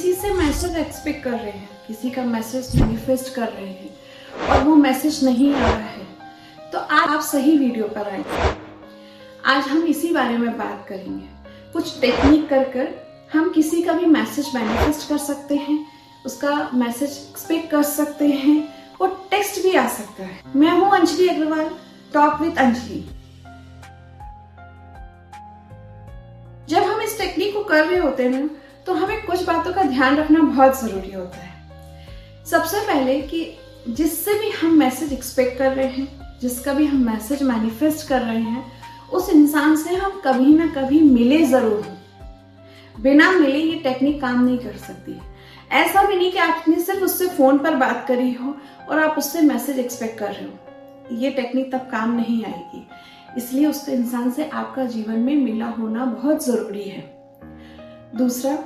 किसी से message expect कर रहे हैं, किसी का मैसेज मैनिफेस्ट कर रहे हैं और वो मैसेज नहीं आ रहा है, तो आज आप सही वीडियो पर आए। आज हम इसी बारे में बात करेंगे। कुछ टेक्निक कर हम किसी का भी मैसेज मैनिफेस्ट कर सकते हैं, उसका मैसेज एक्सपेक्ट कर सकते हैं और टेक्स्ट भी आ सकता है। मैं हूं अंजलि अग्रवाल, टॉक विद अंजलि। जब हम इस टेक्निक को कर रहे होते हैं ना, तो हमें कुछ बातों का ध्यान रखना बहुत जरूरी होता है। सबसे पहले कि जिससे भी हम मैसेज एक्सपेक्ट कर रहे हैं, जिसका भी हम मैसेज मैनिफेस्ट कर रहे हैं, उस इंसान से हम कभी ना कभी मिले जरूर हों। बिना मिले ये टेक्निक काम नहीं कर सकती। ऐसा भी नहीं कि आपने सिर्फ उससे फोन पर बात करी हो और आप उससे मैसेज एक्सपेक्ट कर रहे हो, ये टेक्निक तब काम नहीं आएगी। इसलिए उस इंसान से आपका जीवन में मिला होना बहुत जरूरी है। दूसरा,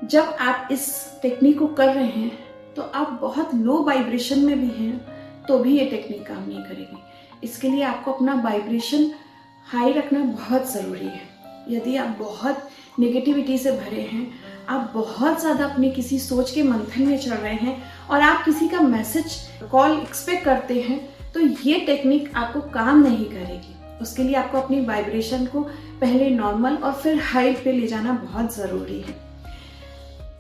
जब आप इस टेक्निक को कर रहे हैं तो आप बहुत लो वाइब्रेशन में भी हैं तो भी ये टेक्निक काम नहीं करेगी। इसके लिए आपको अपना वाइब्रेशन हाई रखना बहुत ज़रूरी है। यदि आप बहुत नेगेटिविटी से भरे हैं, आप बहुत ज़्यादा अपने किसी सोच के मंथन में चल रहे हैं और आप किसी का मैसेज कॉल एक्सपेक्ट करते हैं, तो ये टेक्निक आपको काम नहीं करेगी। उसके लिए आपको अपनी वाइब्रेशन को पहले नॉर्मल और फिर हाई पे ले जाना बहुत ज़रूरी है।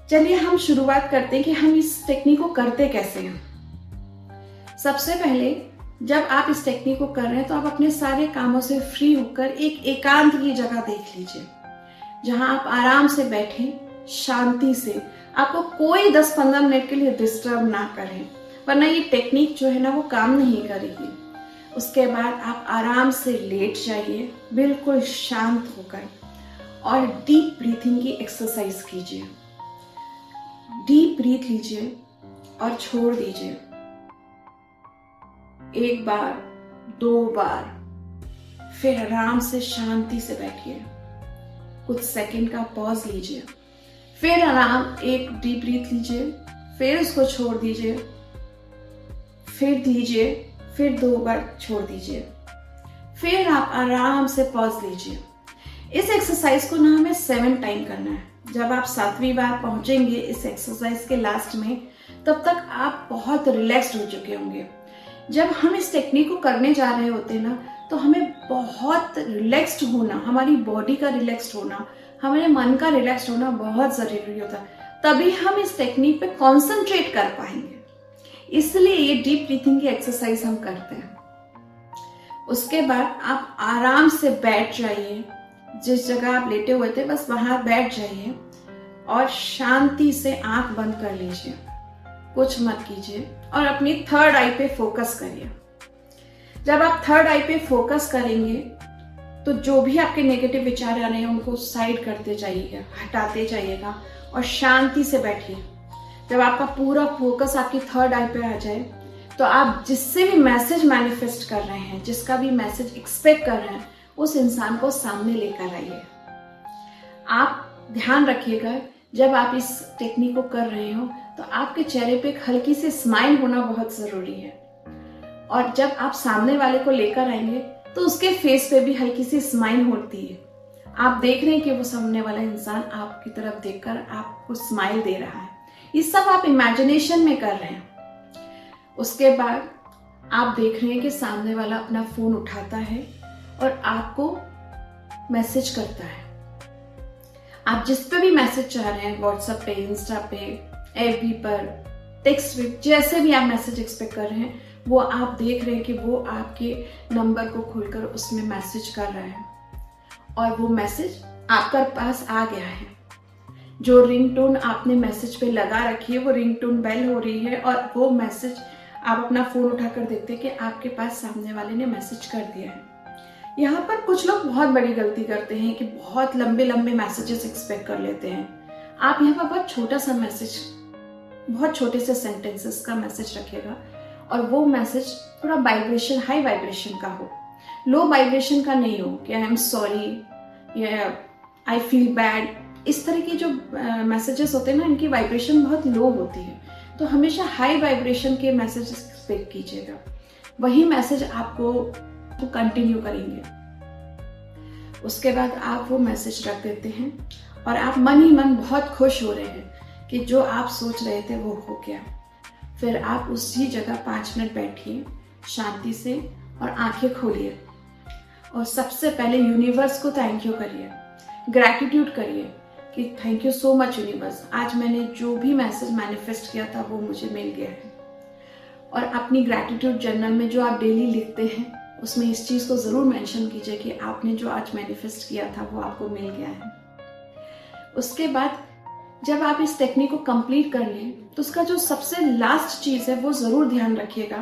चलिए हम शुरुआत करते हैं कि हम इस टेक्निक को करते कैसे हैं। सबसे पहले जब आप इस टेक्निक को कर रहे हैं तो आप अपने सारे कामों से फ्री होकर एक एकांत की जगह देख लीजिए, जहां आप आराम से बैठें, शांति से। आपको कोई 10-15 मिनट के लिए डिस्टर्ब ना करें, वरना ये टेक्निक जो है ना वो काम नहीं करेगी। उसके बाद आप आराम से लेट जाइए, बिल्कुल शांत होकर, और डीप ब्रीथिंग की एक्सरसाइज कीजिए। डीप ब्रीथ लीजिए और छोड़ दीजिए। 1 बार, 2 बार, फिर आराम से शांति से बैठिए। कुछ सेकंड का पॉज लीजिए, फिर आराम एक डीप ब्रीथ लीजिए, फिर उसको छोड़ दीजिए, फिर लीजिए, फिर 2 बार छोड़ दीजिए, फिर आप आराम से पॉज लीजिए। इस एक्सरसाइज को ना हमें 7 टाइम करना है। जब आप 7वीं बार पहुंचेंगे इस एक्सरसाइज के लास्ट में, तब तक आप बहुत रिलैक्स्ड हो चुके होंगे। जब हम इस टेक्निक को करने जा रहे होते हैं ना, तो हमें बहुत रिलैक्स्ड होना, हमारी बॉडी का रिलैक्स्ड होना, हमारे मन का रिलैक्स्ड होना बहुत जरूरी होता है। तभी हम इस टेक्निक पे कॉन्सेंट्रेट कर पाएंगे। इसलिए ये डीप ब्रीथिंग की एक्सरसाइज हम करते हैं। उसके बाद आप आराम से बैठ जाइए। जिस जगह आप लेटे हुए थे बस वहां बैठ जाइए और शांति से आंख बंद कर लीजिए। कुछ मत कीजिए और अपनी थर्ड आई पे फोकस करिए। जब आप थर्ड आई पे फोकस करेंगे तो जो भी आपके नेगेटिव विचार आ रहे हैं उनको साइड करते जाइएगा, हटाते जाइएगा और शांति से बैठिए। जब आपका पूरा फोकस आपकी थर्ड आई पे आ जाए, तो आप जिससे भी मैसेज मैनिफेस्ट कर रहे हैं, जिसका भी मैसेज एक्सपेक्ट कर रहे हैं, उस इंसान को सामने लेकर आइए। आप ध्यान रखिएगा, जब आप इस टेक्निक को कर रहे हो तो आपके चेहरे पे एक हल्की सी स्माइल होना बहुत जरूरी है। और जब आप सामने वाले को लेकर आएंगे तो उसके फेस पे भी हल्की सी स्माइल होती है। आप देख रहे हैं कि वो सामने वाला इंसान आपकी तरफ देखकर आपको स्माइल दे रहा है। ये सब आप इमेजिनेशन में कर रहे हैं। उसके बाद आप देख रहे हैं कि सामने वाला अपना फोन उठाता है और आपको मैसेज करता है। आप जिस पे भी मैसेज चाह रहे हैं, व्हाट्सएप पे, इंस्टा पे, एफबी पर, टेक्स्ट पे, जैसे भी आप मैसेज एक्सपेक्ट कर रहे हैं, वो आप देख रहे हैं कि वो आपके नंबर को खोलकर उसमें मैसेज कर रहा है और वो मैसेज आपके पास आ गया है। जो रिंगटोन आपने मैसेज पे लगा रखी है, वो रिंगटोन बेल हो रही है और वो मैसेज आप अपना फोन उठाकर देखते हैं कि आपके पास सामने वाले ने मैसेज कर दिया है। यहाँ पर कुछ लोग बहुत बड़ी गलती करते हैं कि बहुत लंबे लंबे मैसेजेस एक्सपेक्ट कर लेते हैं। आप यहाँ पर बहुत छोटा सा मैसेज, बहुत छोटे से सेंटेंसेस का मैसेज रखिएगा और वो मैसेज थोड़ा वाइब्रेशन, हाई वाइब्रेशन का हो, लो वाइब्रेशन का नहीं हो कि आई एम सॉरी या आई फील बैड। इस तरह की जो मैसेजेस होते हैं ना, इनकी वाइब्रेशन बहुत लो होती है। तो हमेशा हाई वाइब्रेशन के मैसेज एक्सपेक्ट कीजिएगा। वही मैसेज आपको कंटिन्यू करेंगे। उसके बाद आप वो मैसेज रख देते हैं और आप मन ही मन बहुत खुश हो रहे हैं कि जो आप सोच रहे थे वो हो गया। फिर आप उसी जगह 5 मिनट बैठिए शांति से और आंखें खोलिए और सबसे पहले यूनिवर्स को थैंक यू करिए, ग्रैटिट्यूड करिए कि thank you so much universe, आज मैंने जो भी मैसेज मैनिफेस्ट किया था वो मुझे मिल गया है। और अपनी ग्रैटिट्यूड जर्नल में जो आप डेली लिखते हैं उसमें इस चीज़ को ज़रूर मेंशन कीजिए कि आपने जो आज मैनिफेस्ट किया था वो आपको मिल गया है। उसके बाद जब आप इस टेक्निक को कंप्लीट कर लें तो उसका जो सबसे लास्ट चीज़ है वो ज़रूर ध्यान रखिएगा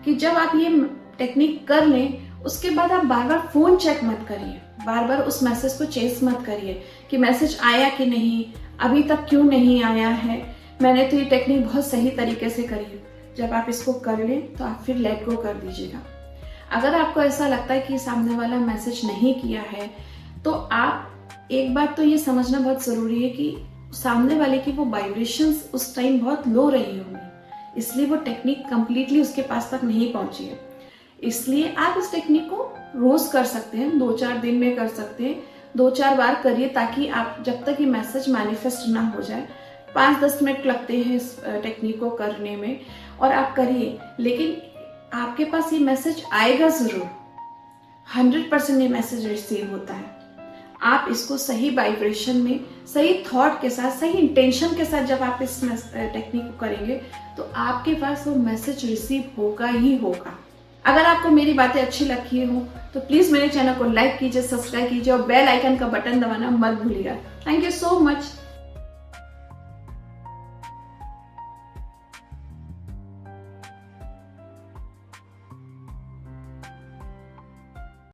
कि जब आप ये टेक्निक कर लें उसके बाद आप बार बार फ़ोन चेक मत करिए, बार बार उस मैसेज को चेस मत करिए कि मैसेज आया कि नहीं, अभी तक क्यों नहीं आया है, मैंने तो ये टेक्निक बहुत सही तरीके से करी है। जब आप इसको कर लें तो आप फिर लेट गो कर दीजिएगा। अगर आपको ऐसा लगता है कि सामने वाला मैसेज नहीं किया है तो आप एक बात तो ये समझना बहुत ज़रूरी है कि सामने वाले की वो वाइब्रेशंस उस टाइम बहुत लो रही होंगी, इसलिए वो टेक्निक कंप्लीटली उसके पास तक नहीं पहुंची है। इसलिए आप इस टेक्निक को रोज़ कर सकते हैं, 2-4 दिन में कर सकते हैं, 2-4 बार करिए ताकि आप जब तक ये मैसेज मैनिफेस्ट ना हो जाए, 5-10 मिनट लगते हैं इस टेक्निक को करने में और आप करिए, लेकिन आपके पास ये मैसेज आएगा ज़रूर, 100% ये मैसेज रिसीव होता है। आप इसको सही वाइब्रेशन में, सही थॉट के साथ, सही इंटेंशन के साथ जब आप इस टेक्निक को करेंगे तो आपके पास वो मैसेज रिसीव होगा ही होगा। अगर आपको मेरी बातें अच्छी लगी हो तो प्लीज़ मेरे चैनल को लाइक कीजिए, सब्सक्राइब कीजिए और बेल आइकन का बटन दबाना मत भूलिएगा। Thank you so much.